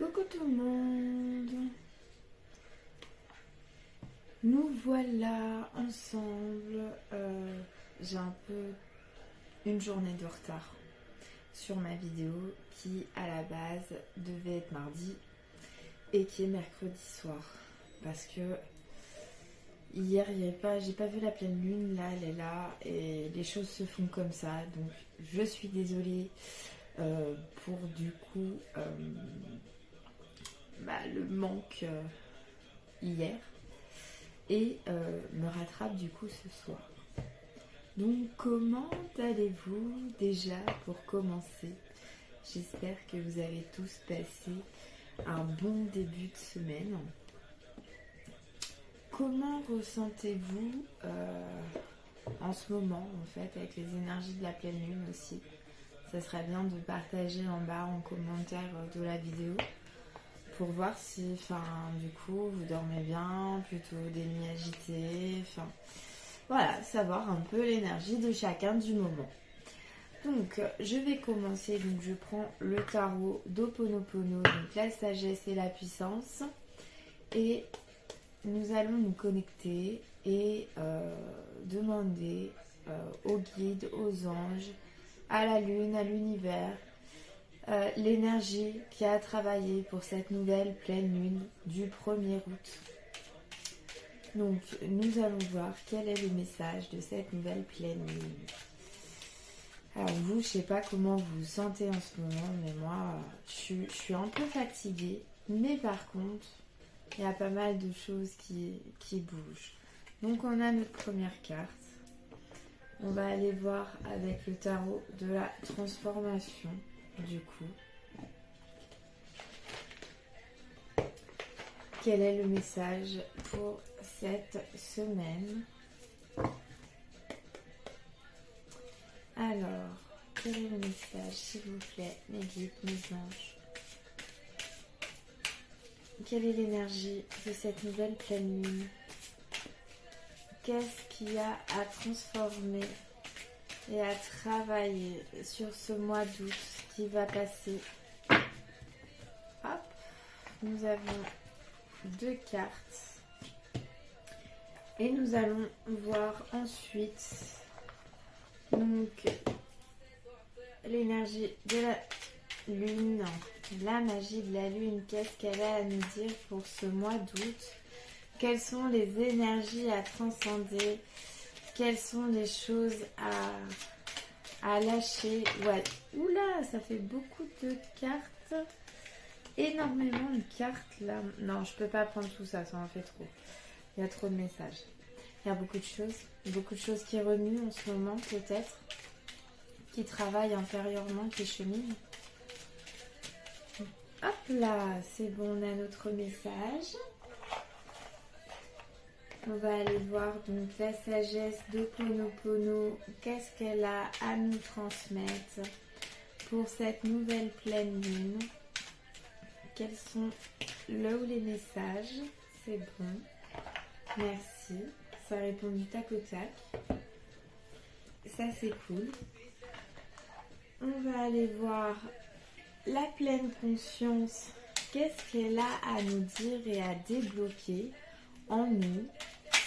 Coucou tout le monde. Nous voilà ensemble. J'ai un peu une journée de retard sur ma vidéo qui à la base devait être mardi et qui est mercredi soir. Parce que hier j'ai pas vu la pleine lune, là elle est là et les choses se font comme ça. Donc je suis désolée pour du coup le manque hier et me rattrape du coup ce soir. Donc comment allez-vous déjà pour commencer? J'espère que vous avez tous passé un bon début de semaine. Comment ressentez-vous en ce moment en fait avec les énergies de la pleine lune aussi? Ça serait bien de partager en bas en commentaire de la vidéo pour voir si, du coup, vous dormez bien, plutôt des nuits agitées, voilà, savoir un peu l'énergie de chacun du moment. Donc, je vais commencer, donc je prends le tarot d'Ho'oponopono, donc la sagesse et la puissance, et nous allons nous connecter et demander aux guides, aux anges, à la lune, à l'univers, l'énergie qui a travaillé pour cette nouvelle pleine lune du 1er août. Donc nous allons voir quel est le message de cette nouvelle pleine lune. Alors vous, je sais pas comment vous vous sentez en ce moment, mais moi je suis un peu fatiguée, mais par contre il y a pas mal de choses qui bougent. Donc on a notre première carte. On va aller voir avec le tarot de la transformation du coup. Quel est le message pour cette semaine? Alors, quel est le message, s'il vous plaît, mes guides, mes anges? Quelle est l'énergie de cette nouvelle pleine lune? Qu'est-ce qu'il y a à transformer et à travailler sur ce mois d'août qui va passer? Hop, nous avons 2 cartes et nous allons voir ensuite donc l'énergie de la lune, la magie de la lune. Qu'est-ce qu'elle a à nous dire pour ce mois d'août? Quelles sont les énergies à transcender? Quelles sont les choses à lâcher? Ouais. Oula, ça fait beaucoup de cartes. Énormément de cartes là. Non, je peux pas prendre tout ça, ça en fait trop. Il y a trop de messages. Il y a beaucoup de choses qui remuent en ce moment peut-être, qui travaillent intérieurement, qui cheminent. Hop là, c'est bon, on a notre message. On va aller voir donc la sagesse d'Ho'oponopono. Qu'est-ce qu'elle a à nous transmettre pour cette nouvelle pleine lune? Quels sont là où les messages? C'est bon. Merci. Ça répond du tac au tac. Ça, c'est cool. On va aller voir la pleine conscience. Qu'est-ce qu'elle a à nous dire et à débloquer en nous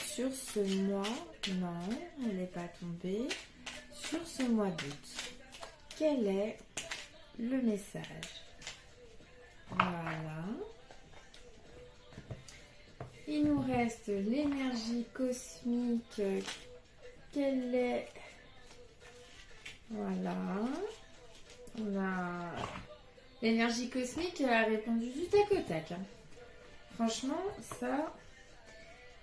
sur ce mois? Non, elle n'est pas tombée. Sur ce mois d'août. Quel est le message? Voilà. Il nous reste l'énergie cosmique. Quelle est... Voilà. On a... L'énergie cosmique a répondu du tac au tac. Franchement, ça...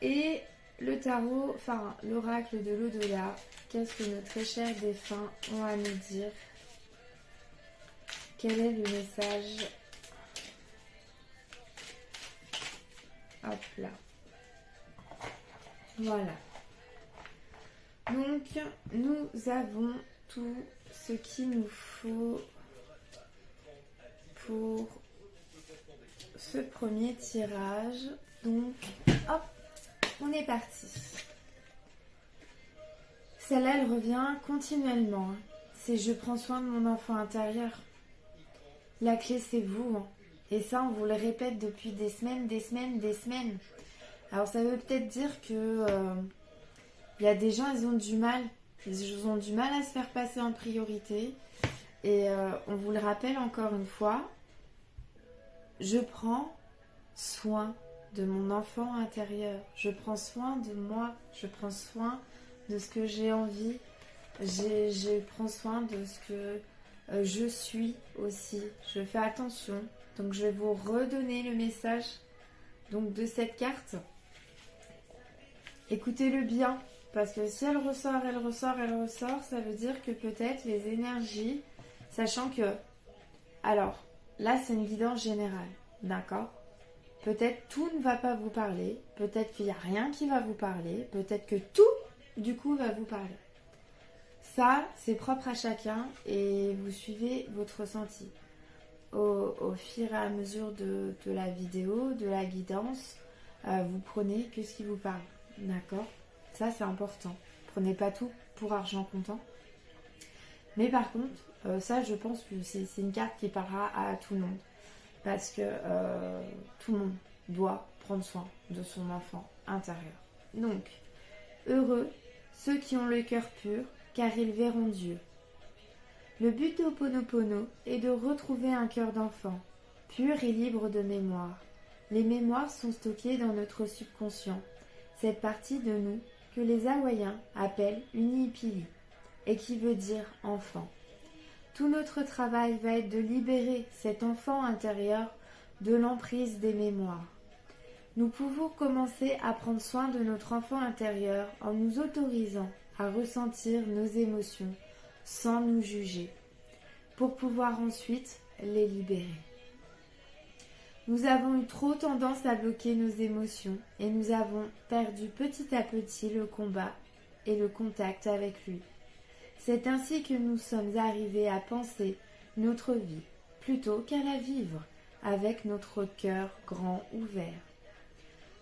Et le tarot, l'oracle de l'au-delà. Qu'est-ce que nos très chers défunts ont à nous dire? Quel est le message? Hop là. Voilà. Donc, nous avons tout ce qu'il nous faut pour ce premier tirage. Donc, hop, on est parti. Celle-là, elle revient continuellement. C'est je prends soin de mon enfant intérieur. La clé, c'est vous. Et ça, on vous le répète depuis des semaines, des semaines, des semaines. Alors ça veut peut-être dire que il y a des gens, ils ont du mal. Ils ont du mal à se faire passer en priorité. Et on vous le rappelle encore une fois, je prends soin de mon enfant intérieur. Je prends soin de moi. Je prends soin de ce que j'ai envie. Je prends soin de ce que je suis aussi. Je fais attention. Donc je vais vous redonner le message donc, de cette carte. Écoutez-le bien. Parce que si elle ressort, elle ressort, elle ressort, ça veut dire que peut-être les énergies, sachant que, alors, là c'est une guidance générale, d'accord? Peut-être tout ne va pas vous parler, peut-être qu'il n'y a rien qui va vous parler, peut-être que tout, du coup, va vous parler. Ça, c'est propre à chacun et vous suivez votre ressenti. Au fur et à mesure de la vidéo, de la guidance, vous prenez que ce qui vous parle, d'accord? Ça, c'est important. Prenez pas tout pour argent comptant. Mais par contre, ça, je pense que c'est une carte qui parlera à tout le monde. Parce que tout le monde doit prendre soin de son enfant intérieur. Donc, heureux ceux qui ont le cœur pur, car ils verront Dieu. Le but d'Ho'oponopono est de retrouver un cœur d'enfant, pur et libre de mémoire. Les mémoires sont stockées dans notre subconscient, cette partie de nous que les Hawaïens appellent Unipili, et qui veut dire enfant. Tout notre travail va être de libérer cet enfant intérieur de l'emprise des mémoires. Nous pouvons commencer à prendre soin de notre enfant intérieur en nous autorisant à ressentir nos émotions sans nous juger, pour pouvoir ensuite les libérer. Nous avons eu trop tendance à bloquer nos émotions et nous avons perdu petit à petit le combat et le contact avec lui. C'est ainsi que nous sommes arrivés à penser notre vie plutôt qu'à la vivre avec notre cœur grand ouvert.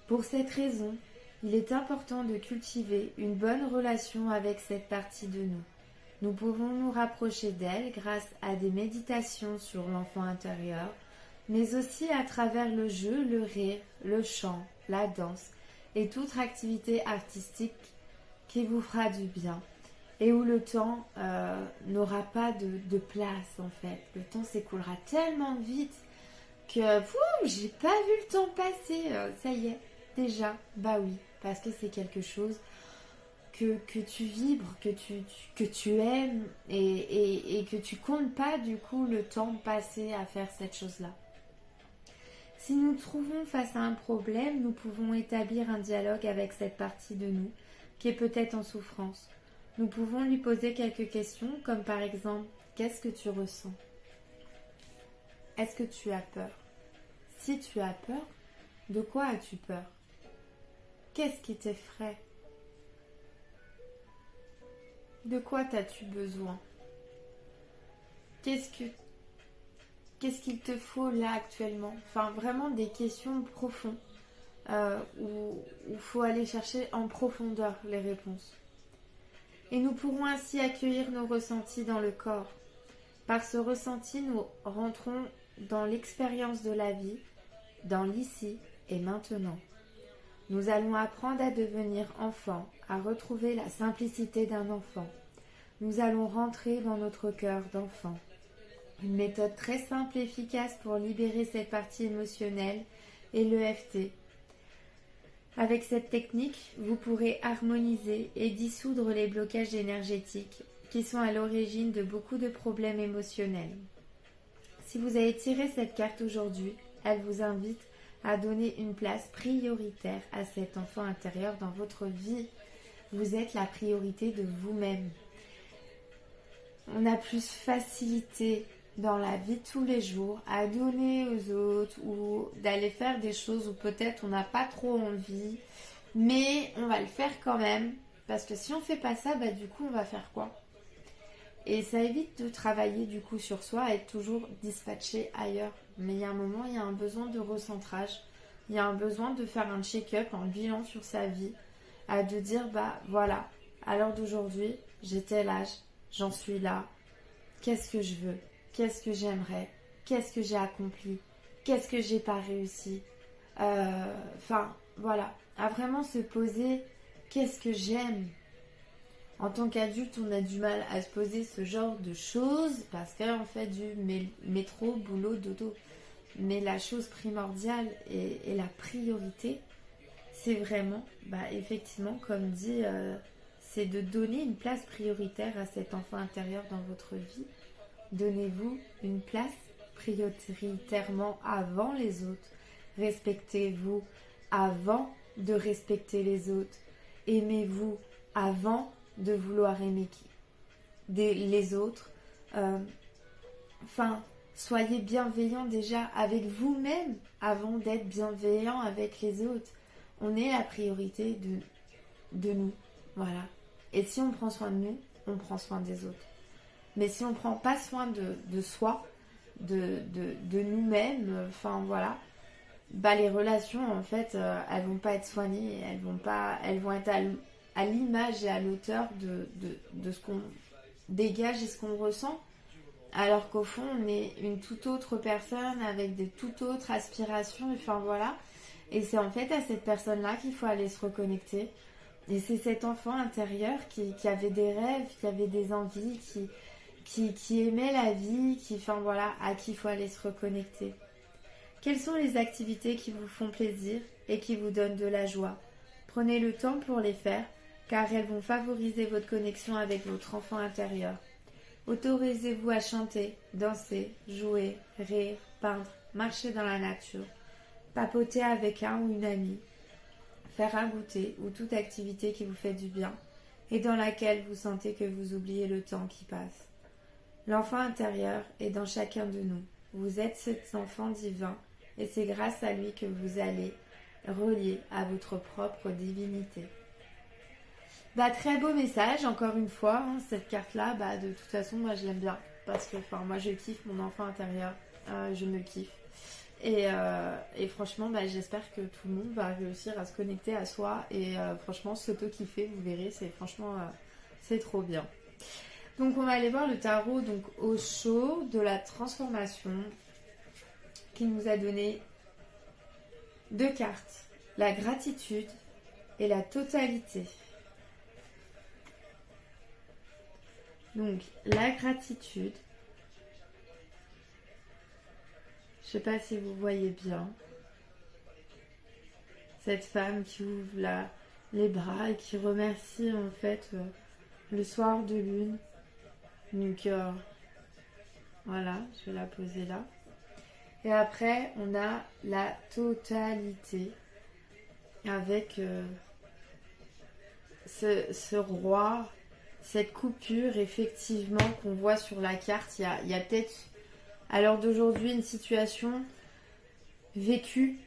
Pour cette raison, il est important de cultiver une bonne relation avec cette partie de nous. Nous pouvons nous rapprocher d'elle grâce à des méditations sur l'enfant intérieur, mais aussi à travers le jeu, le rire, le chant, la danse et toute activité artistique qui vous fera du bien et où le temps n'aura pas de place en fait. Le temps s'écoulera tellement vite que j'ai pas vu le temps passer, ça y est, déjà, bah oui, parce que c'est quelque chose que tu vibres, que tu aimes et que tu comptes pas du coup le temps passé à faire cette chose-là. Si nous nous trouvons face à un problème, nous pouvons établir un dialogue avec cette partie de nous qui est peut-être en souffrance. Nous pouvons lui poser quelques questions comme par exemple, qu'est-ce que tu ressens? Est-ce que tu as peur? Si tu as peur, de quoi as-tu peur? Qu'est-ce qui t'effraie? De quoi t'as-tu besoin? Qu'est-ce qu'il te faut là actuellement? Enfin, vraiment des questions profondes où il faut aller chercher en profondeur les réponses. Et nous pourrons ainsi accueillir nos ressentis dans le corps. Par ce ressenti, nous rentrons dans l'expérience de la vie, dans l'ici et maintenant. Nous allons apprendre à devenir enfants, à retrouver la simplicité d'un enfant. Nous allons rentrer dans notre cœur d'enfant. Une méthode très simple et efficace pour libérer cette partie émotionnelle est l'EFT. Avec cette technique, vous pourrez harmoniser et dissoudre les blocages énergétiques qui sont à l'origine de beaucoup de problèmes émotionnels. Si vous avez tiré cette carte aujourd'hui, elle vous invite à donner une place prioritaire à cet enfant intérieur dans votre vie. Vous êtes la priorité de vous-même. On a plus facilité dans la vie de tous les jours à donner aux autres ou d'aller faire des choses où peut-être on n'a pas trop envie, mais on va le faire quand même parce que si on fait pas ça, bah du coup on va faire quoi? Et ça évite de travailler du coup sur soi et être toujours dispatché ailleurs. Mais il y a un moment, il y a un besoin de recentrage, il y a un besoin de faire un check-up, un bilan sur sa vie, de dire bah voilà, à l'heure d'aujourd'hui, j'ai tel âge, j'en suis là, qu'est-ce que je veux? Qu'est-ce que j'aimerais? Qu'est-ce que j'ai accompli? qu'est-ce que j'ai pas réussi. Enfin, voilà. À vraiment se poser, qu'est-ce que j'aime. En tant qu'adulte, on a du mal à se poser ce genre de choses parce qu'on fait du métro, boulot, dodo. Mais la chose primordiale et la priorité, c'est vraiment, effectivement, comme dit, c'est de donner une place prioritaire à cet enfant intérieur dans votre vie. Donnez-vous une place prioritairement avant les autres. Respectez-vous avant de respecter les autres. Aimez-vous avant de vouloir aimer les autres. Soyez bienveillant déjà avec vous-même avant d'être bienveillant avec les autres. On est la priorité de nous. Voilà. Et si on prend soin de nous, on prend soin des autres. Mais si on ne prend pas soin de soi, de nous-mêmes, les relations, en fait, elles vont pas être soignées, elles vont être à l'image et à l'auteur de ce qu'on dégage et ce qu'on ressent. Alors qu'au fond, on est une toute autre personne avec des toutes autres aspirations. Et c'est en fait à cette personne-là qu'il faut aller se reconnecter. Et c'est cet enfant intérieur qui avait des rêves, qui avait des envies, qui aimait la vie, à qui il faut aller se reconnecter. Quelles sont les activités qui vous font plaisir et qui vous donnent de la joie? Prenez le temps pour les faire, car elles vont favoriser votre connexion avec votre enfant intérieur. Autorisez-vous à chanter, danser, jouer, rire, peindre, marcher dans la nature, papoter avec un ou une amie, faire un goûter ou toute activité qui vous fait du bien et dans laquelle vous sentez que vous oubliez le temps qui passe. L'enfant intérieur est dans chacun de nous. Vous êtes cet enfant divin et c'est grâce à lui que vous allez relier à votre propre divinité. Très beau message, encore une fois, cette carte-là, de toute façon, moi je l'aime bien, parce que moi je kiffe mon enfant intérieur, je me kiffe. Et franchement, j'espère que tout le monde va réussir à se connecter à soi, et franchement, s'auto-kiffer, vous verrez, c'est trop bien. Donc on va aller voir le tarot donc Osho de la transformation, qui nous a donné 2 cartes, la gratitude et la totalité. Donc, la gratitude, je ne sais pas si vous voyez bien, cette femme qui ouvre les bras et qui remercie en fait le soir de lune. Donc, voilà, je vais la poser là. Et après, on a la totalité avec ce roi. Cette coupure, effectivement, qu'on voit sur la carte, il y a peut-être, à l'heure d'aujourd'hui, une situation vécue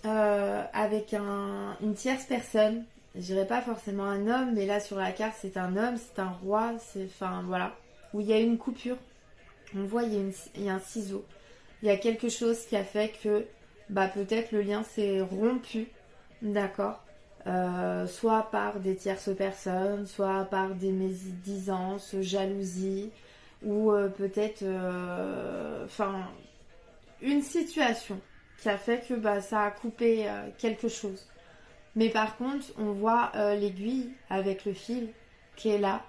avec une tierce personne. Je dirais pas forcément un homme, mais là, sur la carte, c'est un homme, c'est un roi, où il y a une coupure. On voit, il y a un ciseau. Il y a quelque chose qui a fait que, peut-être le lien s'est rompu, d'accord ? Soit par des tierces personnes, soit par des médisances, jalousie, ou peut-être une situation qui a fait que ça a coupé quelque chose. Mais par contre, on voit l'aiguille avec le fil qui est là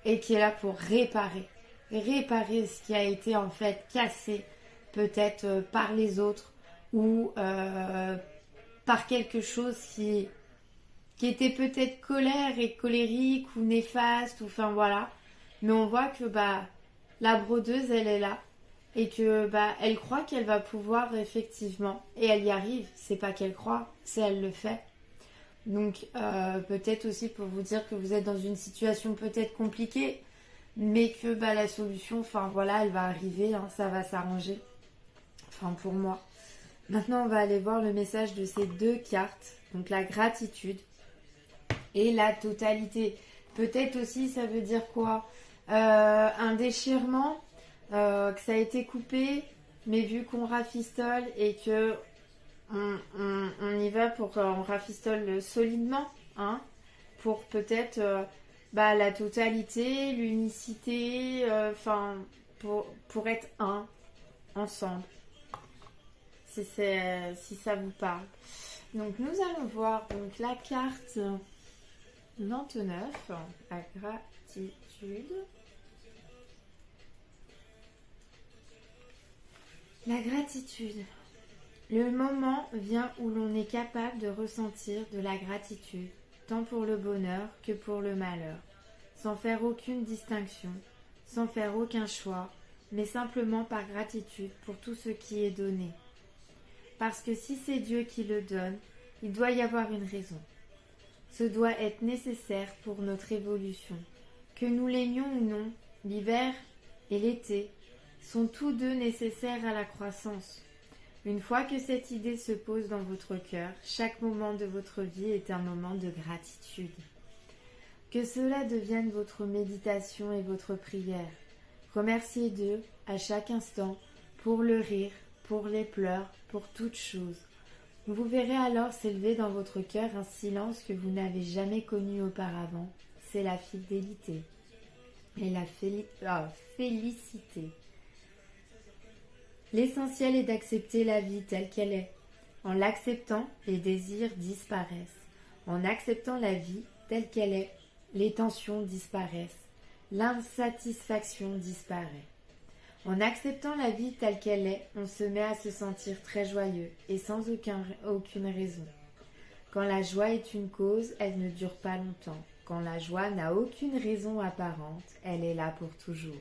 et qui est là pour réparer ce qui a été en fait cassé, peut-être par les autres ou par quelque chose qui était peut-être colère et colérique ou néfaste, mais on voit que la brodeuse, elle est là et que elle croit qu'elle va pouvoir effectivement, et elle y arrive, c'est pas qu'elle croit, c'est elle le fait. Donc peut-être aussi pour vous dire que vous êtes dans une situation peut-être compliquée, mais que la solution, elle va arriver, ça va s'arranger, pour moi. Maintenant, on va aller voir le message de ces 2 cartes, donc la gratitude et la totalité. Peut-être aussi, ça veut dire quoi ? Un déchirement, que ça a été coupé, mais vu qu'on rafistole et que on y va pour qu'on rafistole solidement, pour peut-être la totalité, l'unicité, pour être un, ensemble. si ça vous parle. Donc nous allons voir donc la carte 29, la gratitude. La gratitude. Le moment vient où l'on est capable de ressentir de la gratitude, tant pour le bonheur que pour le malheur, sans faire aucune distinction, sans faire aucun choix, mais simplement par gratitude pour tout ce qui est donné. Parce que si c'est Dieu qui le donne, il doit y avoir une raison. Ce doit être nécessaire pour notre évolution. Que nous l'aimions ou non, l'hiver et l'été sont tous deux nécessaires à la croissance. Une fois que cette idée se pose dans votre cœur, chaque moment de votre vie est un moment de gratitude. Que cela devienne votre méditation et votre prière. Remerciez Dieu à chaque instant pour le rire, pour les pleurs, pour toutes choses. Vous verrez alors s'élever dans votre cœur un silence que vous n'avez jamais connu auparavant. C'est la fidélité et la félicité. L'essentiel est d'accepter la vie telle qu'elle est. En l'acceptant, les désirs disparaissent. En acceptant la vie telle qu'elle est, les tensions disparaissent. L'insatisfaction disparaît. En acceptant la vie telle qu'elle est, on se met à se sentir très joyeux et sans aucune raison. Quand la joie est une cause, elle ne dure pas longtemps. Quand la joie n'a aucune raison apparente, elle est là pour toujours.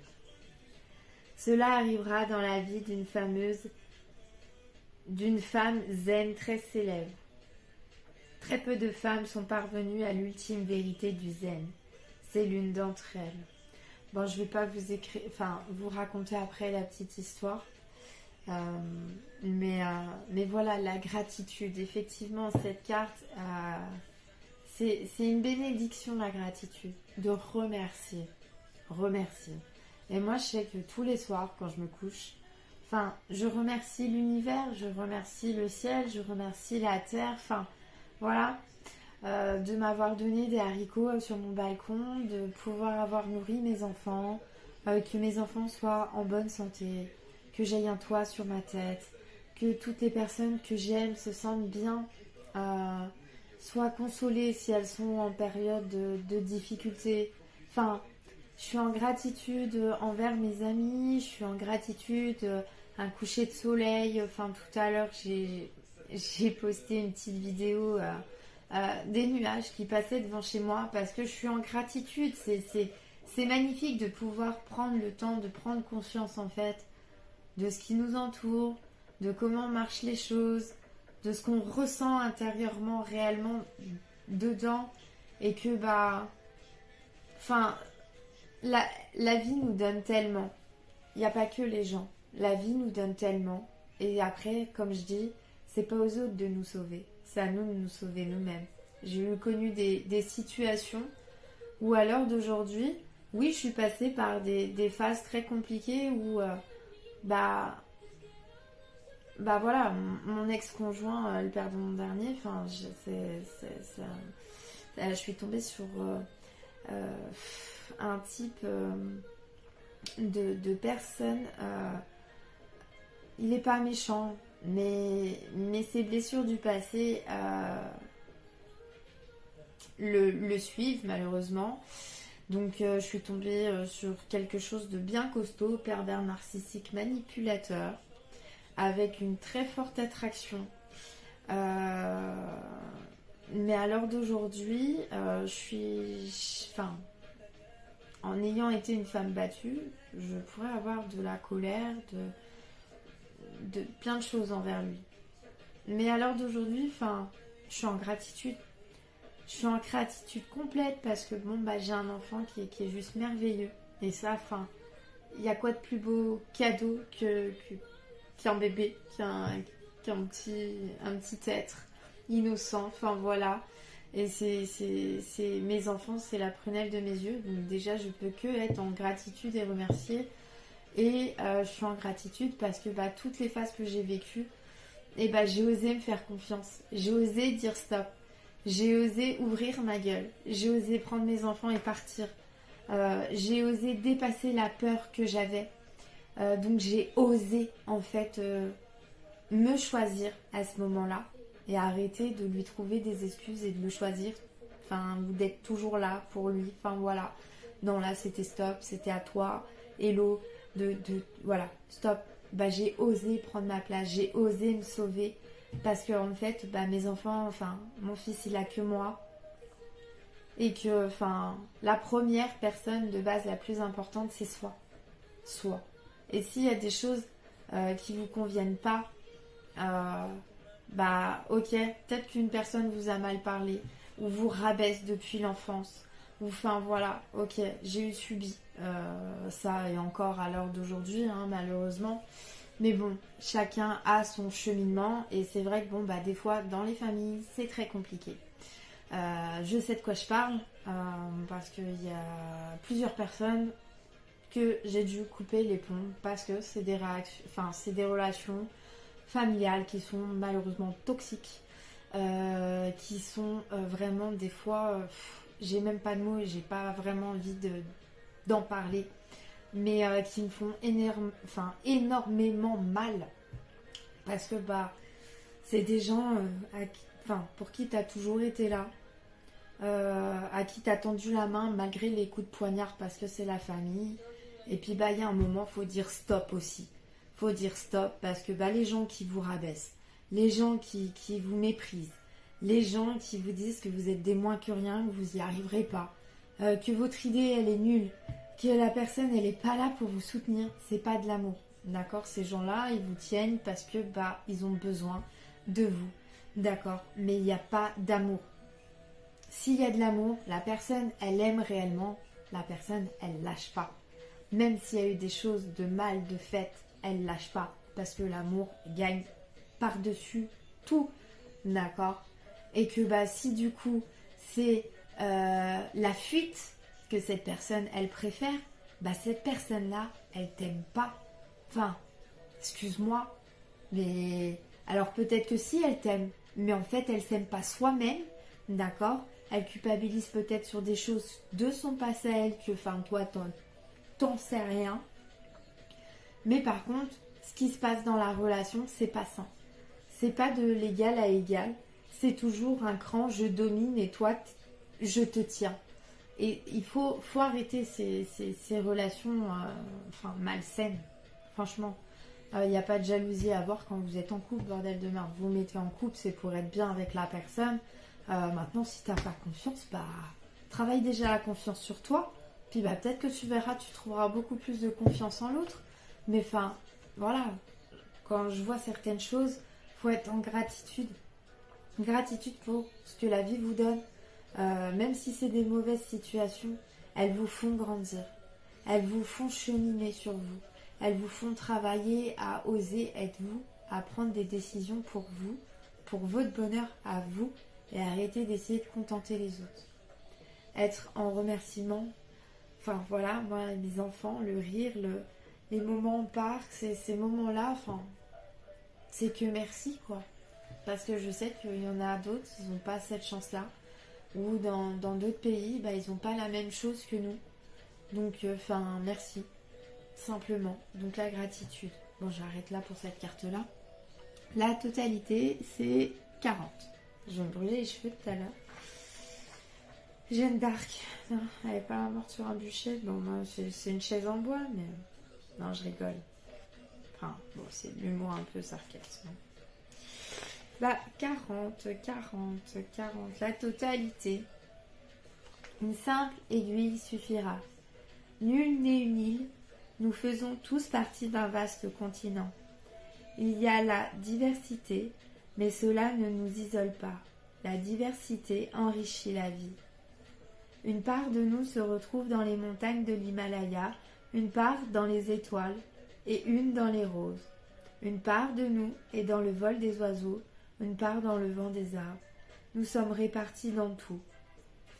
Cela arrivera dans la vie d'une femme zen très célèbre. Très peu de femmes sont parvenues à l'ultime vérité du zen. C'est l'une d'entre elles. Bon, je ne vais pas vous raconter après la petite histoire. Mais voilà, la gratitude. Effectivement, cette carte, c'est une bénédiction, la gratitude. De remercier. Remercier. Et moi, je sais que tous les soirs, quand je me couche, je remercie l'univers, je remercie le ciel, je remercie la terre, voilà, de m'avoir donné des haricots sur mon balcon, de pouvoir avoir nourri mes enfants, que mes enfants soient en bonne santé, que j'aie un toit sur ma tête, que toutes les personnes que j'aime se sentent bien, soient consolées si elles sont en période de difficulté. Je suis en gratitude envers mes amis, je suis en gratitude un coucher de soleil. Tout à l'heure, j'ai posté une petite vidéo des nuages qui passaient devant chez moi parce que je suis en gratitude. C'est magnifique de pouvoir prendre le temps de prendre conscience en fait de ce qui nous entoure, de comment marchent les choses, de ce qu'on ressent intérieurement, réellement dedans et que la vie nous donne tellement. Il n'y a pas que les gens. La vie nous donne tellement. Et après, comme je dis, c'est pas aux autres de nous sauver. C'est à nous de nous sauver nous-mêmes. J'ai connu des situations où à l'heure d'aujourd'hui, oui, je suis passée par des phases très compliquées où, voilà, mon ex-conjoint, le père de mon dernier, je suis tombée sur un type de personne. Il n'est pas méchant, mais ses blessures du passé le suivent malheureusement. Donc je suis tombée sur quelque chose de bien costaud, pervers narcissique manipulateur, avec une très forte attraction. Mais à l'heure d'aujourd'hui, en ayant été une femme battue, je pourrais avoir de la colère, de plein de choses envers lui. Mais à l'heure d'aujourd'hui, je suis en gratitude. Je suis en gratitude complète parce que j'ai un enfant qui est juste merveilleux. Et ça, il y a quoi de plus beau cadeau qu'un bébé, qu'un petit être innocent. Voilà. Et mes enfants, c'est la prunelle de mes yeux. Donc déjà, je peux que être en gratitude et remercier. Et je suis en gratitude parce que toutes les phases que j'ai vécues, j'ai osé me faire confiance. J'ai osé dire stop. J'ai osé ouvrir ma gueule. J'ai osé prendre mes enfants et partir. J'ai osé dépasser la peur que j'avais. Donc j'ai osé en fait me choisir à ce moment-là et arrêter de lui trouver des excuses et de le choisir, enfin, ou d'être toujours là pour lui. Enfin, voilà. Non, là, c'était stop, c'était à toi, hello, voilà, stop. Bah, j'ai osé prendre ma place, j'ai osé me sauver parce que, en fait, bah, mes enfants, enfin, mon fils, il a que moi. Et que, enfin, la première personne de base la plus importante, c'est soi. Soi. Et s'il y a des choses qui vous conviennent pas, bah ok, peut-être qu'une personne vous a mal parlé ou vous rabaisse depuis l'enfance. Ou enfin voilà, ok, j'ai eu subi ça et encore à l'heure d'aujourd'hui, hein, malheureusement. Mais bon, chacun a son cheminement et c'est vrai que bon bah des fois dans les familles c'est très compliqué. Je sais de quoi je parle parce qu'il y a plusieurs personnes que j'ai dû couper les ponts parce que c'est des réactions, enfin c'est des relations familiales qui sont malheureusement toxiques, qui sont vraiment des fois, j'ai même pas de mots et j'ai pas vraiment envie d'en parler, mais qui me font énormément mal parce que bah c'est des gens pour qui t'as toujours été là, à qui t'as tendu la main malgré les coups de poignard parce que c'est la famille. Et puis bah il y a un moment, faut dire stop aussi. Faut dire stop parce que bah les gens qui vous rabaissent, les gens qui vous méprisent, les gens qui vous disent que vous êtes des moins que rien, que vous y arriverez pas, que votre idée elle est nulle, que la personne elle est pas là pour vous soutenir, c'est pas de l'amour. D'accord? Ces gens-là, ils vous tiennent parce que bah ils ont besoin de vous. D'accord? Mais il n'y a pas d'amour. S'il y a de l'amour, la personne elle aime réellement, la personne elle lâche pas. Même s'il y a eu des choses de mal, de fait, elle lâche pas. Parce que l'amour gagne par-dessus tout. D'accord? Et que bah si du coup c'est la fuite que cette personne elle préfère, bah cette personne-là, elle t'aime pas. Enfin, excuse-moi, mais alors peut-être que si elle t'aime, mais en fait elle s'aime pas soi-même, d'accord? Elle culpabilise peut-être sur des choses de son passé à elle que, enfin toi t'en sais rien. Mais par contre, ce qui se passe dans la relation, c'est pas sain. C'est pas de l'égal à égal. C'est toujours un cran, je domine et toi, je te tiens. Et il faut arrêter ces relations malsaines. Franchement, il n'y a pas de jalousie à avoir quand vous êtes en couple, bordel de merde. Vous mettez en couple, c'est pour être bien avec la personne. Maintenant, si t'as pas confiance, bah travaille déjà la confiance sur toi. Puis bah peut-être que tu verras, tu trouveras beaucoup plus de confiance en l'autre. Mais enfin, voilà, quand je vois certaines choses, faut être en gratitude. Gratitude pour ce que la vie vous donne. Même si c'est des mauvaises situations, elles vous font grandir. Elles vous font cheminer sur vous. Elles vous font travailler à oser être vous, à prendre des décisions pour vous, pour votre bonheur à vous, et arrêter d'essayer de contenter les autres. Être en remerciement. Enfin voilà, moi, mes enfants, le rire, les moments au parc, ces moments-là, enfin, c'est que merci, quoi. Parce que je sais qu'il y en a d'autres, ils n'ont pas cette chance-là. Ou dans d'autres pays, bah, ils n'ont pas la même chose que nous. Donc, merci. Simplement. Donc, la gratitude. Bon, j'arrête là pour cette carte-là. La totalité, c'est 40. Je me brûlais les cheveux tout à l'heure. Jeanne d'Arc. Non, elle n'est pas morte sur un bûcher. Bon, moi, c'est une chaise en bois, mais... Non, je rigole. Enfin, bon, c'est de l'humour un peu sarcastique. Bah, 40, la totalité. Une simple aiguille suffira. Nul n'est une île, nous faisons tous partie d'un vaste continent. Il y a la diversité, mais cela ne nous isole pas. La diversité enrichit la vie. Une part de nous se retrouve dans les montagnes de l'Himalaya, une part dans les étoiles et une dans les roses. Une part de nous est dans le vol des oiseaux, une part dans le vent des arbres. Nous sommes répartis dans tout.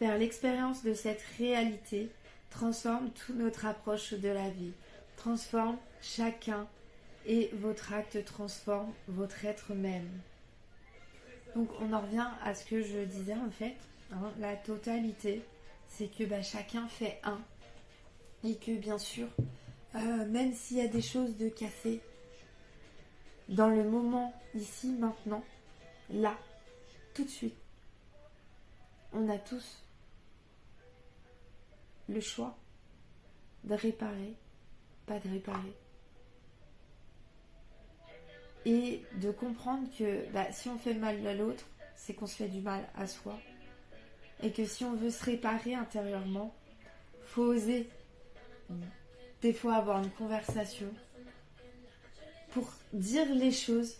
Faire l'expérience de cette réalité transforme toute notre approche de la vie, transforme chacun et votre acte transforme votre être même. Donc on en revient à ce que je disais en fait, hein, la totalité, c'est que chacun fait un et que bien sûr, même s'il y a des choses de cassées, dans le moment, ici, maintenant, là, tout de suite. On a tous le choix de réparer, pas de réparer. Et de comprendre que si on fait le mal à l'autre, c'est qu'on se fait du mal à soi. Et que si on veut se réparer intérieurement, faut oser des fois avoir une conversation pour dire les choses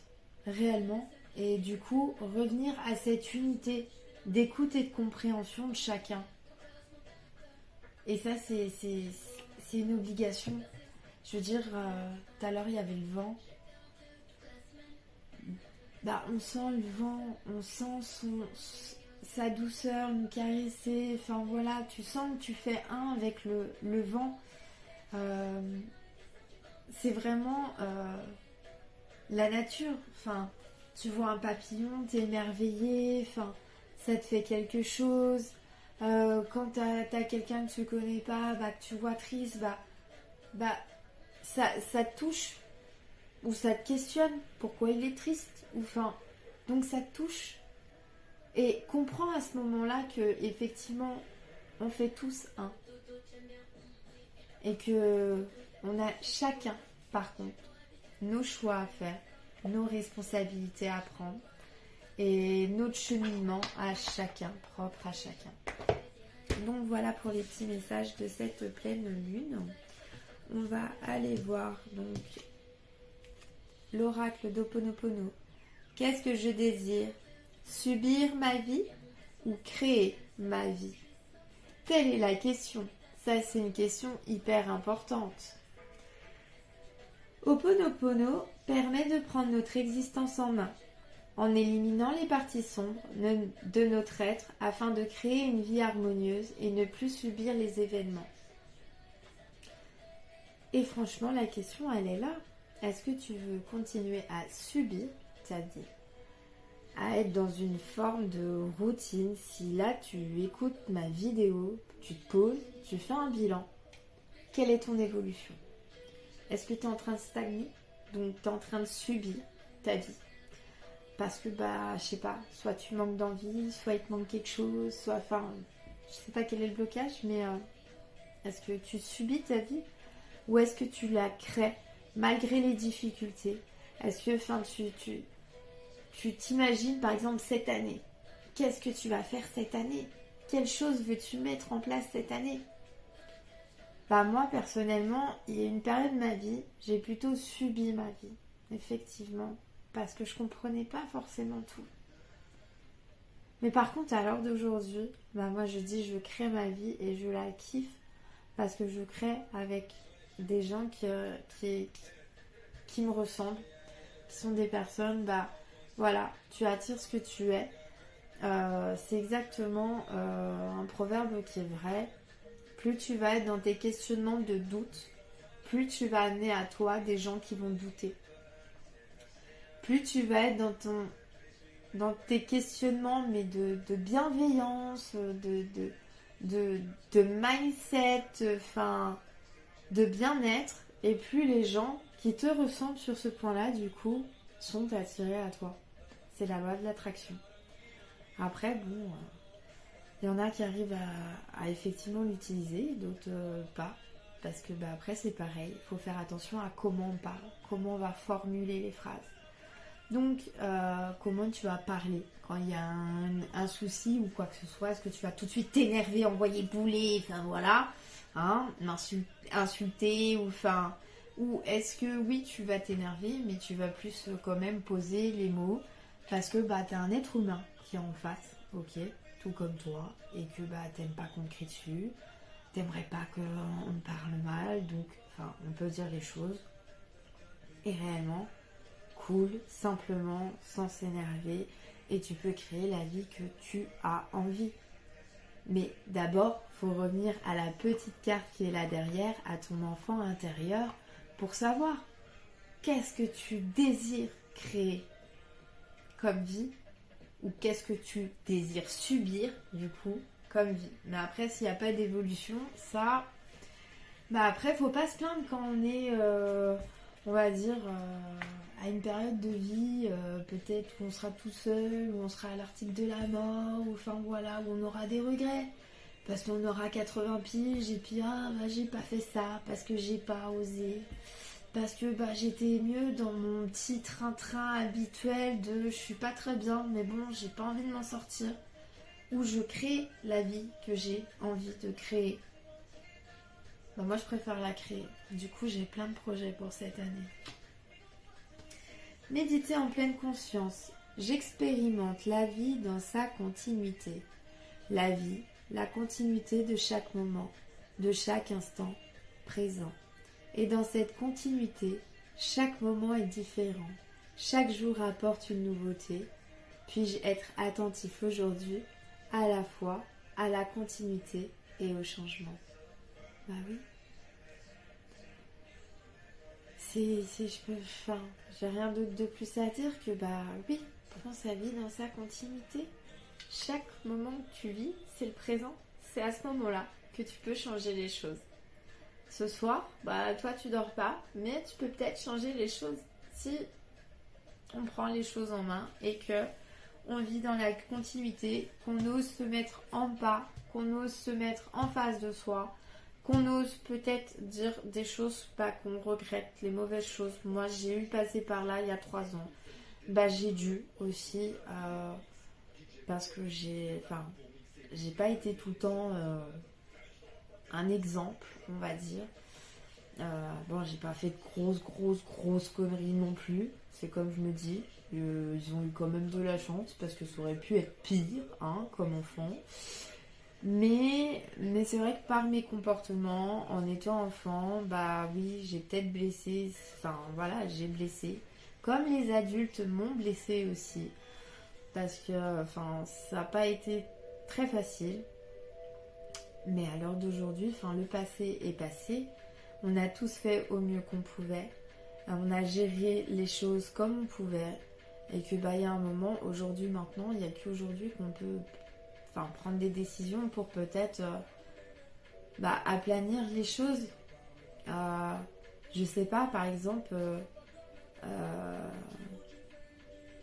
réellement et du coup revenir à cette unité d'écoute et de compréhension de chacun. Et ça c'est une obligation. Je veux dire, tout à l'heure il y avait le vent. On sent le vent, on sent sa douceur nous caresser, enfin voilà, tu sens que tu fais un avec le vent. C'est vraiment la nature, enfin, tu vois un papillon, t'es émerveillé, enfin, ça te fait quelque chose. Quand t'as quelqu'un que tu connais pas, que tu vois triste, ça te touche, ou ça te questionne pourquoi il est triste, ou enfin, donc ça te touche. Et comprends à ce moment-là que effectivement, on fait tous un. Et que on a chacun, par contre, nos choix à faire, nos responsabilités à prendre et notre cheminement à chacun, propre à chacun. Donc voilà pour les petits messages de cette pleine lune. On va aller voir donc l'oracle d'Ho'oponopono. Qu'est-ce que je désire? Subir ma vie ou créer ma vie? Telle est la question. Ça, c'est une question hyper importante. Ho'oponopono permet de prendre notre existence en main, en éliminant les parties sombres de notre être afin de créer une vie harmonieuse et ne plus subir les événements. Et franchement, la question, elle est là. Est-ce que tu veux continuer à subir ta vie, à être dans une forme de routine? Si là, tu écoutes ma vidéo, tu te poses, tu fais un bilan. Quelle est ton évolution? Est-ce que tu es en train de stagner? Donc, tu es en train de subir ta vie. Parce que, je sais pas, soit tu manques d'envie, soit il te manque quelque chose, soit, enfin, je sais pas quel est le blocage, mais est-ce que tu subis ta vie? Ou est-ce que tu la crées malgré les difficultés? Est-ce que, enfin, tu t'imagines, par exemple, cette année? Qu'est-ce que tu vas faire cette année? Quelle chose veux-tu mettre en place cette année? Moi, personnellement, il y a une période de ma vie, j'ai plutôt subi ma vie, effectivement, parce que je comprenais pas forcément tout. Mais par contre, à l'heure d'aujourd'hui, moi, je dis, je crée ma vie et je la kiffe parce que je crée avec des gens qui me ressemblent, qui sont des personnes, voilà, tu attires ce que tu es. C'est exactement un proverbe qui est vrai. Plus tu vas être dans tes questionnements de doute, plus tu vas amener à toi des gens qui vont douter. Plus tu vas être dans tes questionnements, mais de bienveillance, de mindset, de bien-être, et plus les gens qui te ressemblent sur ce point-là, du coup, sont attirés à toi. C'est la loi de l'attraction. Après, il y en a qui arrivent à effectivement l'utiliser, d'autres pas. Parce que après, c'est pareil. Il faut faire attention à comment on parle, comment on va formuler les phrases. Donc, comment tu vas parler quand il y a un souci ou quoi que ce soit? Est-ce que tu vas tout de suite t'énerver, envoyer bouler, enfin voilà, insulter ou est-ce que oui, tu vas t'énerver, mais tu vas plus quand même poser les mots parce que t'es un être humain qui est en face, ok, tout comme toi, et que t'aimes pas qu'on te crie dessus, t'aimerais pas qu'on te parle mal, donc on peut dire les choses et réellement cool, simplement, sans s'énerver, et tu peux créer la vie que tu as envie. Mais d'abord, il faut revenir à la petite carte qui est là derrière, à ton enfant intérieur, pour savoir qu'est-ce que tu désires créer comme vie, ou qu'est-ce que tu désires subir, du coup, comme vie. Mais après, s'il n'y a pas d'évolution, ça... après, faut pas se plaindre quand on va dire, à une période de vie, peut-être où on sera tout seul, où on sera à l'article de la mort, ou enfin voilà, où on aura des regrets. Parce qu'on aura 80 piges et puis j'ai pas fait ça, parce que j'ai pas osé. Parce que j'étais mieux dans mon petit train-train habituel de je suis pas très bien, mais bon, j'ai pas envie de m'en sortir. Où je crée la vie que j'ai envie de créer. Moi, je préfère la créer. Du coup, j'ai plein de projets pour cette année. Méditer en pleine conscience. J'expérimente la vie dans sa continuité. La vie, la continuité de chaque moment, de chaque instant présent. Et dans cette continuité, chaque moment est différent. Chaque jour apporte une nouveauté. Puis-je être attentif aujourd'hui à la fois à la continuité et au changement? Oui. J'ai rien d'autre de plus à dire que oui, prends sa vie dans sa continuité. Chaque moment que tu vis, c'est le présent. C'est à ce moment-là que tu peux changer les choses. Ce soir, toi tu dors pas, mais tu peux peut-être changer les choses si on prend les choses en main et que on vit dans la continuité, qu'on ose se mettre en pas, qu'on ose se mettre en face de soi, qu'on ose peut-être dire des choses qu'on regrette, les mauvaises choses. Moi, j'ai eu passé par là il y a 3 ans. J'ai dû aussi, parce que j'ai pas été tout le temps un exemple, on va dire. J'ai pas fait de grosses conneries non plus. C'est comme je me dis, ils ont eu quand même de la chance parce que ça aurait pu être pire, comme enfant. Mais c'est vrai que par mes comportements, en étant enfant, oui, j'ai peut-être blessé. J'ai blessé. Comme les adultes m'ont blessé aussi. Parce que, ça n'a pas été très facile. Mais à l'heure d'aujourd'hui, le passé est passé. On a tous fait au mieux qu'on pouvait. On a géré les choses comme on pouvait. Et que il y a un moment, aujourd'hui, maintenant, il n'y a qu'aujourd'hui qu'on peut prendre des décisions pour peut-être aplanir les choses. Je sais pas, par exemple,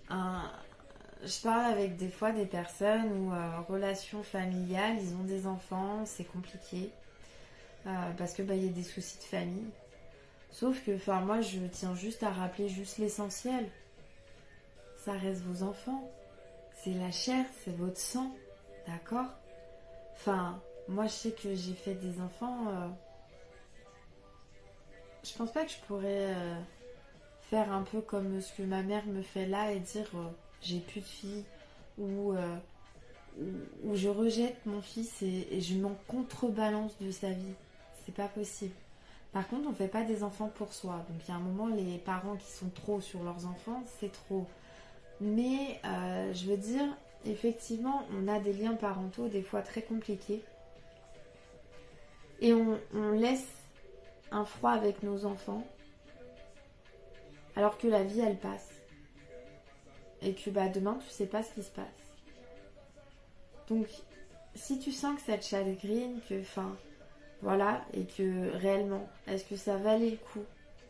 je parle avec des fois des personnes où relations familiales, ils ont des enfants, c'est compliqué. Parce que y a des soucis de famille. Sauf que moi je tiens juste à rappeler juste l'essentiel. Ça reste vos enfants. C'est la chair, c'est votre sang. D'accord? Moi je sais que j'ai fait des enfants. Je pense pas que je pourrais faire un peu comme ce que ma mère me fait là et dire j'ai plus de fille ou je rejette mon fils et je m'en contrebalance de sa vie. C'est pas possible. Par contre, on fait pas des enfants pour soi. Donc il y a un moment, les parents qui sont trop sur leurs enfants, c'est trop. Mais je veux dire, effectivement, on a des liens parentaux des fois très compliqués. Et on laisse un froid avec nos enfants. Alors que la vie, elle passe. Et que demain, tu sais pas ce qui se passe. Donc, si tu sens que ça te chagrine, que et que réellement, est-ce que ça valait le coup,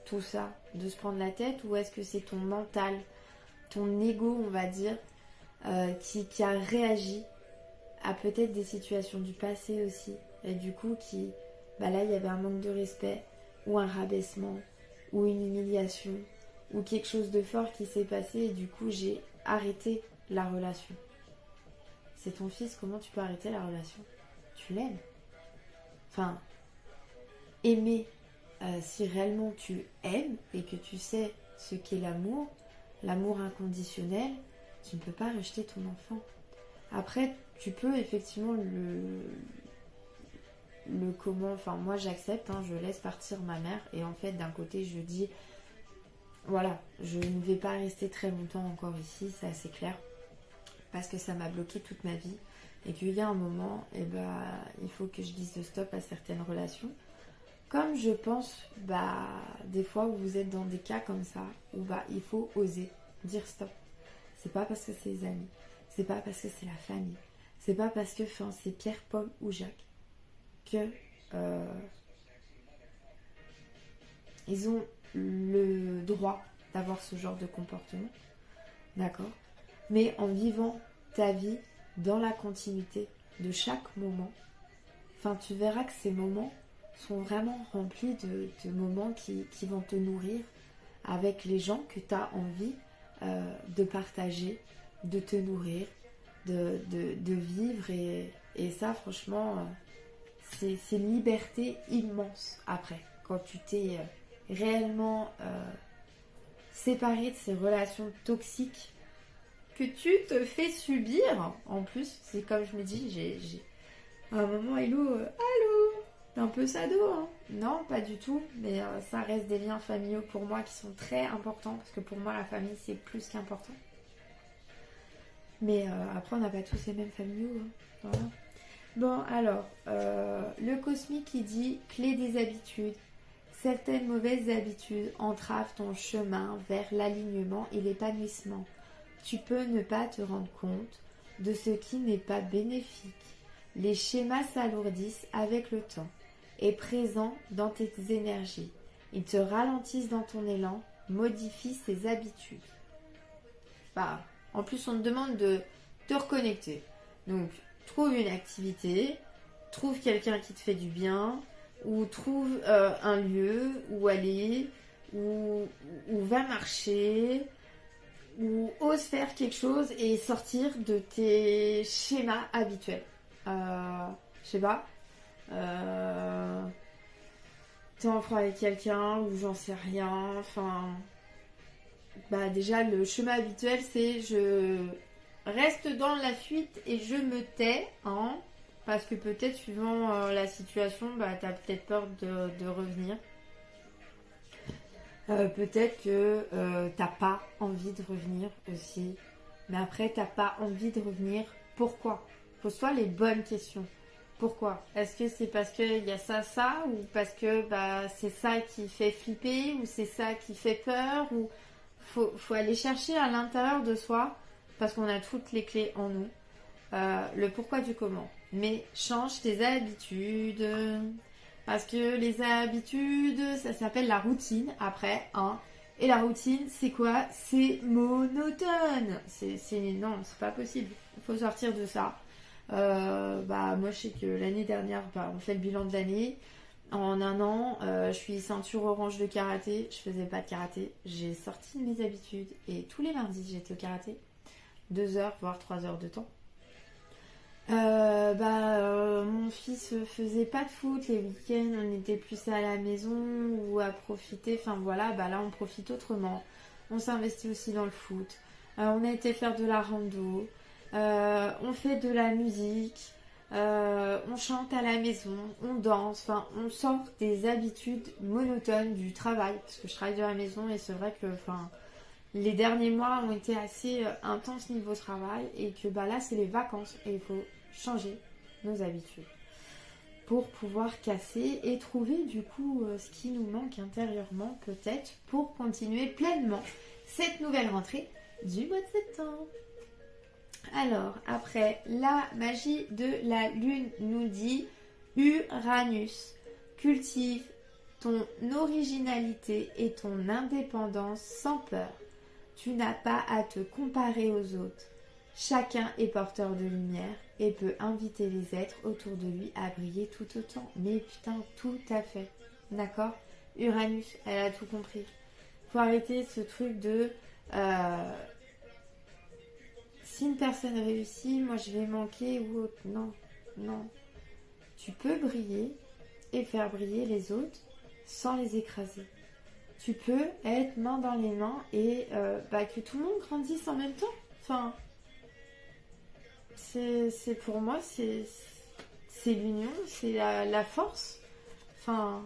tout ça, de se prendre la tête, ou est-ce que c'est ton mental, ton ego, on va dire, qui a réagi à peut-être des situations du passé aussi, et du coup, là, il y avait un manque de respect, ou un rabaissement, ou une humiliation, ou quelque chose de fort qui s'est passé, et du coup, j'ai arrêté la relation. C'est ton fils, comment tu peux arrêter la relation? Tu l'aimes. Aimer, si réellement tu aimes et que tu sais ce qu'est l'amour inconditionnel, tu ne peux pas rejeter ton enfant. Après, tu peux effectivement le comment, moi j'accepte, je laisse partir ma mère et en fait d'un côté je dis, voilà, je ne vais pas rester très longtemps encore ici, ça c'est clair, parce que ça m'a bloqué toute ma vie. Et qu'il y a un moment, il faut que je dise stop à certaines relations. Comme je pense, des fois où vous êtes dans des cas comme ça, où il faut oser dire stop. C'est pas parce que c'est les amis, c'est pas parce que c'est la famille, c'est pas parce que c'est Pierre, Paul ou Jacques que ils ont le droit d'avoir ce genre de comportement, d'accord? Mais en vivant ta vie dans la continuité de chaque moment, enfin, tu verras que ces moments sont vraiment remplis de moments qui vont te nourrir avec les gens que tu as envie de partager, de te nourrir, de vivre. Et ça, franchement, c'est une liberté immense après. Quand tu t'es réellement séparé de ces relations toxiques que tu te fais subir. En plus, c'est comme je me dis, j'ai à un moment, Hello, allô, t'es un peu sado, hein? Non, pas du tout, mais ça reste des liens familiaux pour moi qui sont très importants, parce que pour moi, la famille, c'est plus qu'important. Mais après, on n'a pas tous les mêmes familiaux, hein. Voilà. Bon, alors, le cosmique qui dit clé des habitudes. Certaines mauvaises habitudes entravent ton chemin vers l'alignement et l'épanouissement. Tu peux ne pas te rendre compte de ce qui n'est pas bénéfique. Les schémas s'alourdissent avec le temps et présents dans tes énergies. Ils te ralentissent dans ton élan, modifient tes habitudes. Bah, en plus, on te demande de te reconnecter. Donc, trouve une activité, trouve quelqu'un qui te fait du bien, ou trouve un lieu où aller, ou va marcher, ou ose faire quelque chose et sortir de tes schémas habituels. Je sais pas. T'es en froid avec quelqu'un ou j'en sais rien. Enfin, bah déjà le chemin habituel c'est je reste dans la fuite et je me tais, hein, parce que peut-être suivant la situation, bah t'as peut-être peur de revenir. Peut-être que t'as pas envie de revenir aussi. Mais après, t'as pas envie de revenir. Pourquoi? Pose-toi les bonnes questions. Pourquoi? Est-ce que c'est parce qu'il y a ça, ou parce que bah, c'est ça qui fait flipper, ou c'est ça qui fait peur, ou faut aller chercher à l'intérieur de soi, parce qu'on a toutes les clés en nous, le pourquoi du comment. Mais change tes habitudes. Parce que les habitudes, ça s'appelle la routine après, hein. Et la routine, c'est quoi? C'est monotone. Non, c'est pas possible. Il faut sortir de ça. Bah, moi, je sais que l'année dernière, bah, on fait le bilan de l'année. En un an, je suis ceinture orange de karaté. Je faisais pas de karaté. J'ai sorti mes habitudes. Et tous les lundis, j'étais au karaté. 2 heures, voire 3 heures de temps. Mon fils faisait pas de foot les week-ends, on était plus à la maison ou à profiter, enfin voilà, bah là on profite autrement, on s'investit aussi dans le foot, on a été faire de la rando, on fait de la musique, on chante à la maison, on danse, enfin on sort des habitudes monotones du travail, parce que je travaille de la maison et c'est vrai que les derniers mois ont été assez intenses niveau travail et que bah là c'est les vacances et il faut changer nos habitudes pour pouvoir casser et trouver du coup ce qui nous manque intérieurement peut-être pour continuer pleinement cette nouvelle rentrée du mois de septembre. Alors après, la magie de la lune nous dit Uranus, cultive ton originalité et ton indépendance sans peur. Tu n'as pas à te comparer aux autres. Chacun est porteur de lumière et peut inviter les êtres autour de lui à briller tout autant. Mais putain, tout à fait. D'accord? Uranus, elle a tout compris. Faut arrêter ce truc de... si une personne réussit, moi je vais manquer ou autre. Non, non. Tu peux briller et faire briller les autres sans les écraser. Tu peux être main dans les mains et que tout le monde grandisse en même temps. Enfin, c'est pour moi, c'est l'union, c'est la force. Enfin,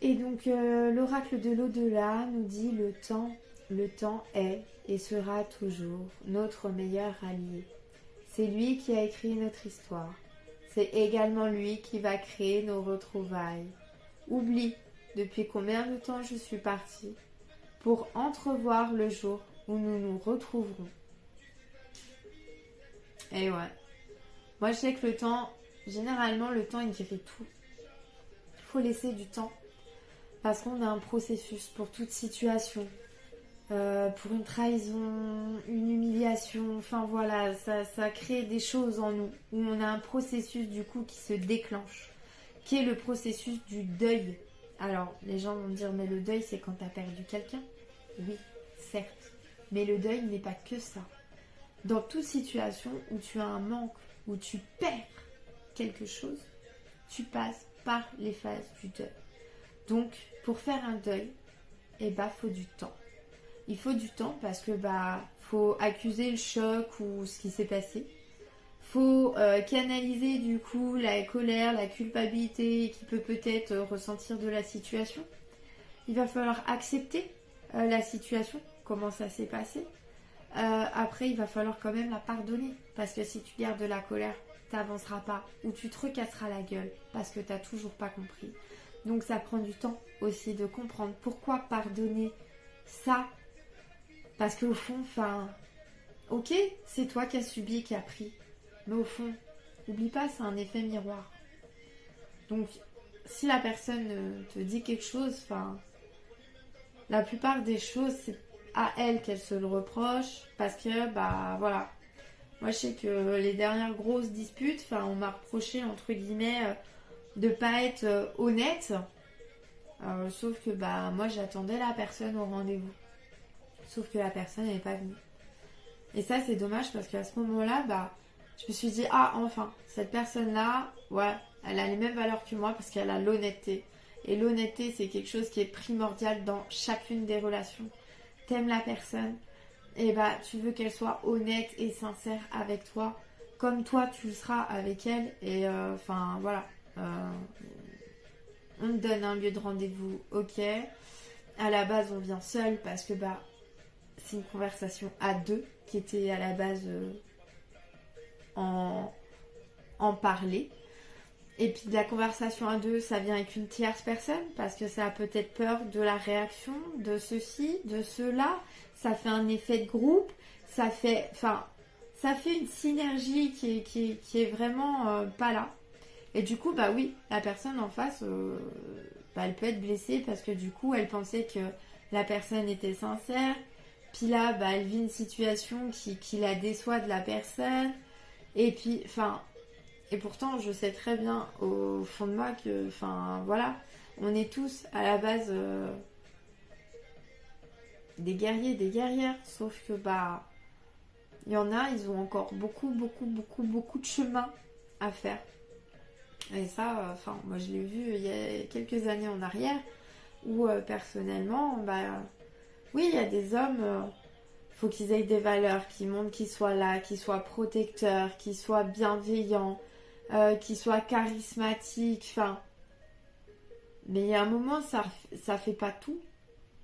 et donc l'oracle de l'au-delà nous dit le temps est et sera toujours notre meilleur allié. C'est lui qui a écrit notre histoire. C'est également lui qui va créer nos retrouvailles. Oublie depuis combien de temps je suis partie pour entrevoir le jour où nous nous retrouverons. Et ouais. Moi, je sais que le temps, généralement, le temps, il guérit tout. Il faut laisser du temps Parce qu'on a un processus pour toute situation. Pour une trahison, une humiliation, enfin voilà, ça crée des choses en nous où on a un processus du coup qui se déclenche, qui est le processus du deuil. Alors, les gens vont me dire, mais le deuil c'est quand tu as perdu quelqu'un. Oui, certes, mais le deuil n'est pas que ça. Dans toute situation où tu as un manque, où tu perds quelque chose, tu passes par les phases du deuil. Donc, pour faire un deuil, faut du temps. Il faut du temps parce que faut accuser le choc ou ce qui s'est passé. Faut canaliser du coup la colère, la culpabilité qui peut peut-être ressentir de la situation. Il va falloir accepter la situation, comment ça s'est passé. Après, il va falloir quand même la pardonner parce que si tu gardes de la colère, t'avanceras pas ou tu te recasseras la gueule parce que t'as toujours pas compris. Donc ça prend du temps aussi de comprendre pourquoi pardonner ça. Parce qu'au fond, ok, c'est toi qui as subi, qui as pris. Mais au fond, n'oublie pas, c'est un effet miroir. Donc, si la personne te dit quelque chose, la plupart des choses, c'est à elle qu'elle se le reproche. Parce que, voilà. Moi, je sais que les dernières grosses disputes, on m'a reproché, entre guillemets, de pas être honnête. Sauf que, moi, j'attendais la personne au rendez-vous. Sauf que la personne n'est pas venue. Et ça, c'est dommage parce qu'à ce moment-là, je me suis dit, enfin, cette personne-là, ouais, elle a les mêmes valeurs que moi parce qu'elle a l'honnêteté. Et l'honnêteté, c'est quelque chose qui est primordial dans chacune des relations. T'aimes la personne, et tu veux qu'elle soit honnête et sincère avec toi, comme toi, tu le seras avec elle. Et voilà. On te donne un lieu de rendez-vous, ok. À la base, on vient seul parce que, c'est une conversation à deux qui était à la base en parler. Et puis de la conversation à deux, ça vient avec une tierce personne parce que ça a peut-être peur de la réaction, de ceci, de cela. Ça fait un effet de groupe. Ça fait une synergie qui est vraiment pas là. Et du coup, oui, la personne en face, elle peut être blessée parce que du coup, elle pensait que la personne était sincère. Puis là, elle vit une situation qui la déçoit de la personne. Et puis, et pourtant, je sais très bien au fond de moi que, voilà, on est tous à la base des guerriers, des guerrières. Sauf que, il y en a, ils ont encore beaucoup, beaucoup, beaucoup, beaucoup de chemin à faire. Et ça, moi, je l'ai vu il y a quelques années en arrière où, personnellement, oui, il y a des hommes, faut qu'ils aient des valeurs, qu'ils montrent qu'ils soient là, qu'ils soient protecteurs, qu'ils soient bienveillants, qu'ils soient charismatiques, Mais il y a un moment, ça fait pas tout.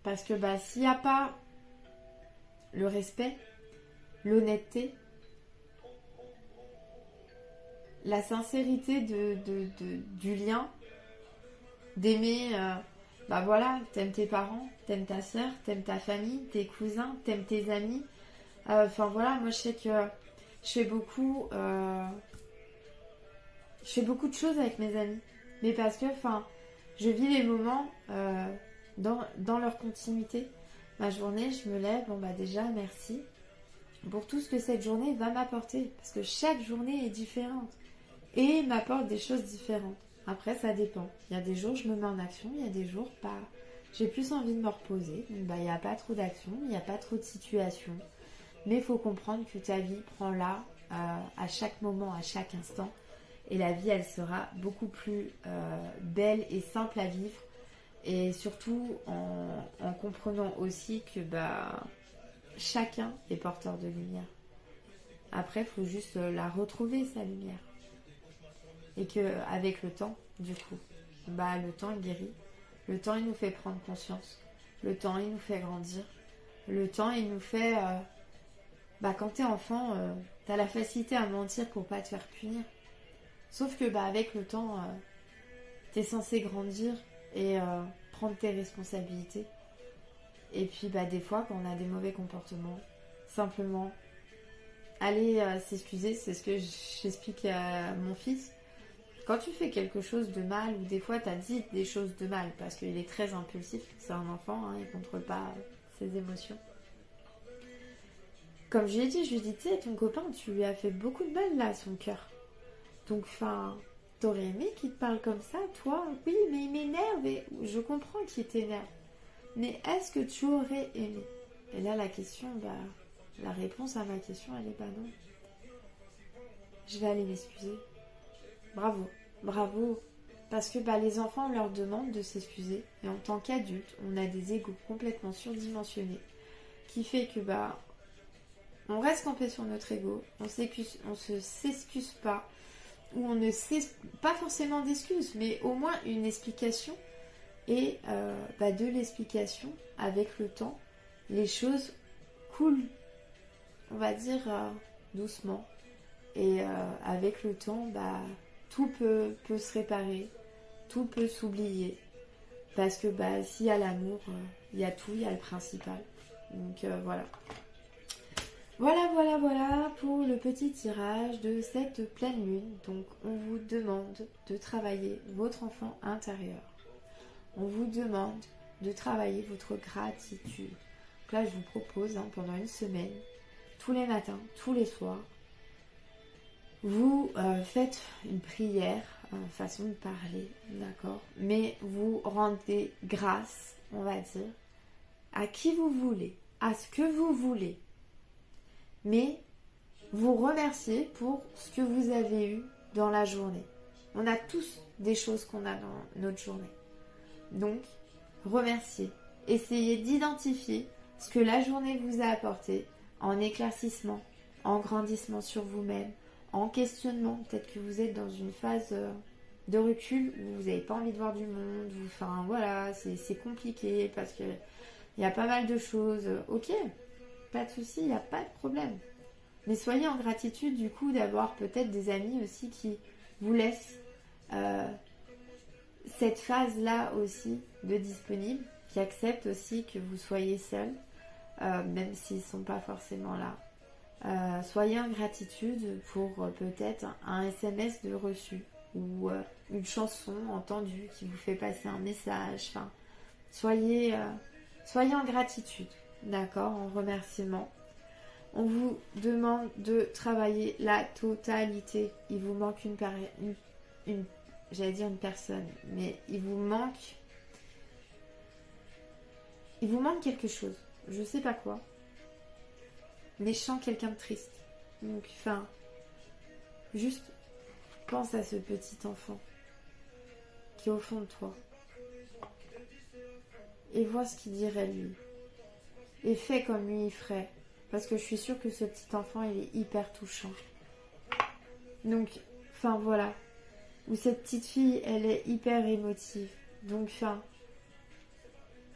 Parce que s'il n'y a pas le respect, l'honnêteté, la sincérité du lien, d'aimer... voilà, t'aimes tes parents, t'aimes ta soeur, t'aimes ta famille, tes cousins, t'aimes tes amis. Voilà, moi je sais que je fais beaucoup de choses avec mes amis. Mais parce que, je vis les moments dans leur continuité. Ma journée, je me lève, déjà, merci pour tout ce que cette journée va m'apporter. Parce que chaque journée est différente et m'apporte des choses différentes. Après, ça dépend. Il y a des jours, je me mets en action. Il y a des jours, j'ai plus envie de me reposer. Donc, il n'y a pas trop d'action. Il n'y a pas trop de situations. Mais il faut comprendre que ta vie prend là, à chaque moment, à chaque instant. Et la vie, elle sera beaucoup plus belle et simple à vivre. Et surtout, en comprenant aussi que chacun est porteur de lumière. Après, il faut juste la retrouver, sa lumière. Et qu'avec le temps, du coup, le temps il guérit. Le temps il nous fait prendre conscience. Le temps il nous fait grandir. Le temps il nous fait... quand t'es enfant, t'as la facilité à mentir pour pas te faire punir. Sauf que avec le temps, t'es censé grandir et prendre tes responsabilités. Et puis des fois, quand on a des mauvais comportements, simplement aller s'excuser. C'est ce que j'explique à mon fils. Quand tu fais quelque chose de mal, ou des fois tu as dit des choses de mal, parce qu'il est très impulsif, c'est un enfant, hein, il ne contrôle pas ses émotions. Comme je lui ai dit, tu sais, ton copain, tu lui as fait beaucoup de mal là à son cœur. Donc, enfin, t'aurais aimé qu'il te parle comme ça, toi? Oui, mais il m'énerve et je comprends qu'il t'énerve. Mais est-ce que tu aurais aimé? Et là, la question, la réponse à ma question, elle est non. Je vais aller m'excuser. Bravo, bravo. Parce que les enfants, on leur demande de s'excuser. Et en tant qu'adultes, on a des égos complètement surdimensionnés. Qui fait que, on reste campé sur notre ego. On se s'excuse pas. Ou on ne sait pas forcément d'excuses, mais au moins une explication. Et de l'explication, avec le temps, les choses coulent, on va dire, doucement. Et avec le temps, tout peut se réparer, tout peut s'oublier. Parce que s'il y a l'amour, il y a tout, il y a le principal. Donc voilà. Voilà pour le petit tirage de cette pleine lune. Donc on vous demande de travailler votre enfant intérieur. On vous demande de travailler votre gratitude. Donc là je vous propose pendant une semaine, tous les matins, tous les soirs, vous faites une prière, façon de parler, d'accord, mais vous rendez grâce, on va dire, à qui vous voulez, à ce que vous voulez. Mais vous remerciez pour ce que vous avez eu dans la journée. On a tous des choses qu'on a dans notre journée. Donc, remerciez. Essayez d'identifier ce que la journée vous a apporté en éclaircissement, en grandissement sur vous-même, en questionnement. Peut-être que vous êtes dans une phase de recul où vous n'avez pas envie de voir du monde. Enfin, voilà, c'est compliqué parce qu'il y a pas mal de choses. Ok, pas de souci, il n'y a pas de problème. Mais soyez en gratitude du coup d'avoir peut-être des amis aussi qui vous laissent cette phase-là aussi de disponible, qui acceptent aussi que vous soyez seul, même s'ils ne sont pas forcément là. Soyez en gratitude pour peut-être un SMS de reçu ou une chanson entendue qui vous fait passer un message. Enfin, soyez en gratitude, d'accord, en remerciement. On vous demande de travailler la totalité. Il vous manque j'allais dire une personne, mais il vous manque quelque chose. Je sais pas quoi. Mais je sens quelqu'un de triste. Donc, juste pense à ce petit enfant qui est au fond de toi. Et vois ce qu'il dirait lui. Et fais comme lui il ferait. Parce que je suis sûre que ce petit enfant, il est hyper touchant. Donc, voilà. Ou cette petite fille, elle est hyper émotive. Donc,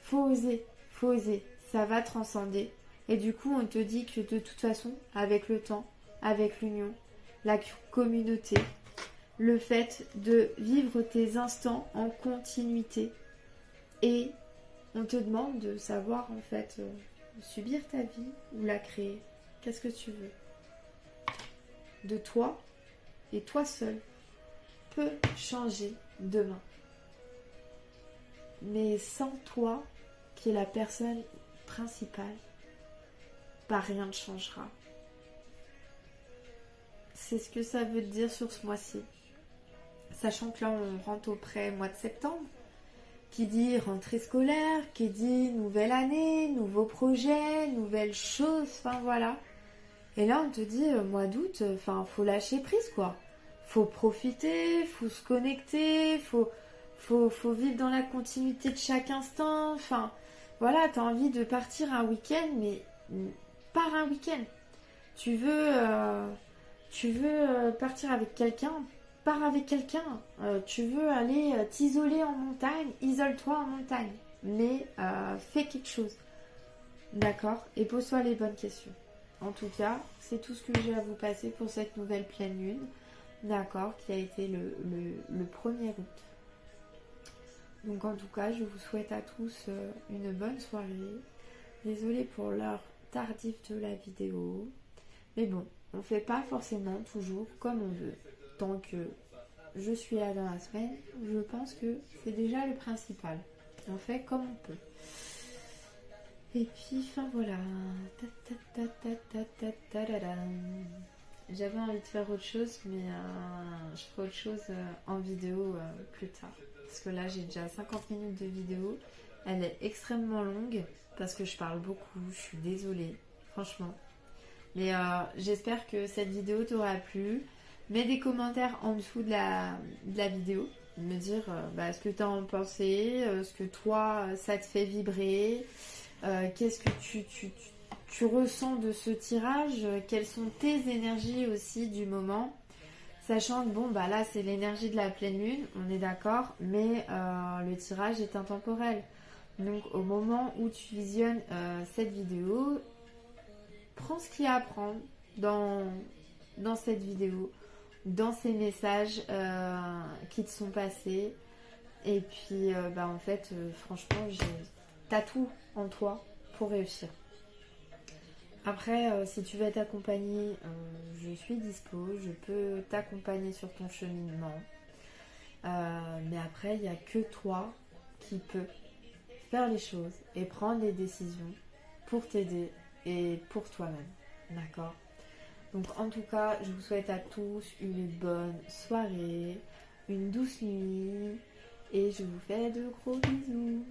faut oser. Ça va transcender. Et du coup, on te dit que de toute façon, avec le temps, avec l'union, la communauté, le fait de vivre tes instants en continuité. Et on te demande de savoir, en fait, subir ta vie ou la créer. Qu'est-ce que tu veux? De toi et toi seul peut changer demain. Mais sans toi, qui est la personne principale, rien ne changera. C'est ce que ça veut dire sur ce mois-ci. Sachant que là, on rentre au mois de septembre, qui dit rentrée scolaire, qui dit nouvelle année, nouveaux projets, nouvelles choses, voilà. Et là, on te dit mois d'août, faut lâcher prise, quoi. Faut profiter, faut se connecter, faut vivre dans la continuité de chaque instant. Voilà, t'as envie de partir un week-end, mais pars un week-end. Tu veux partir avec quelqu'un, pars avec quelqu'un. Tu veux aller t'isoler en montagne, isole-toi en montagne. Mais fais quelque chose. D'accord? Et pose-toi les bonnes questions. En tout cas, c'est tout ce que j'ai à vous passer pour cette nouvelle pleine lune. D'accord? Qui a été le 1er août. Donc en tout cas, je vous souhaite à tous une bonne soirée. Désolée pour l'heure tardive de la vidéo. Mais bon, on ne fait pas forcément toujours comme on veut. Tant que je suis là dans la semaine, je pense que c'est déjà le principal. On fait comme on peut. Et puis, enfin voilà. J'avais envie de faire autre chose, mais je ferai autre chose en vidéo plus tard. Parce que là, j'ai déjà 50 minutes de vidéo. Elle est extrêmement longue parce que je parle beaucoup. Je suis désolée, franchement. Mais j'espère que cette vidéo t'aura plu. Mets des commentaires en dessous de la vidéo. Me dire ce que tu as en pensé, ce que toi, ça te fait vibrer. Qu'est-ce que tu ressens de ce tirage, quelles sont tes énergies aussi du moment, sachant que bon là c'est l'énergie de la pleine lune, on est d'accord, mais le tirage est intemporel. Donc au moment où tu visionnes cette vidéo, prends ce qu'il y a à prendre dans cette vidéo, dans ces messages qui te sont passés, et puis en fait franchement t'as tout en toi pour réussir. Après, si tu veux être accompagné, je suis dispo, je peux t'accompagner sur ton cheminement. Mais après, il n'y a que toi qui peux faire les choses et prendre les décisions pour t'aider et pour toi-même. D'accord? Donc en tout cas, je vous souhaite à tous une bonne soirée, une douce nuit et je vous fais de gros bisous.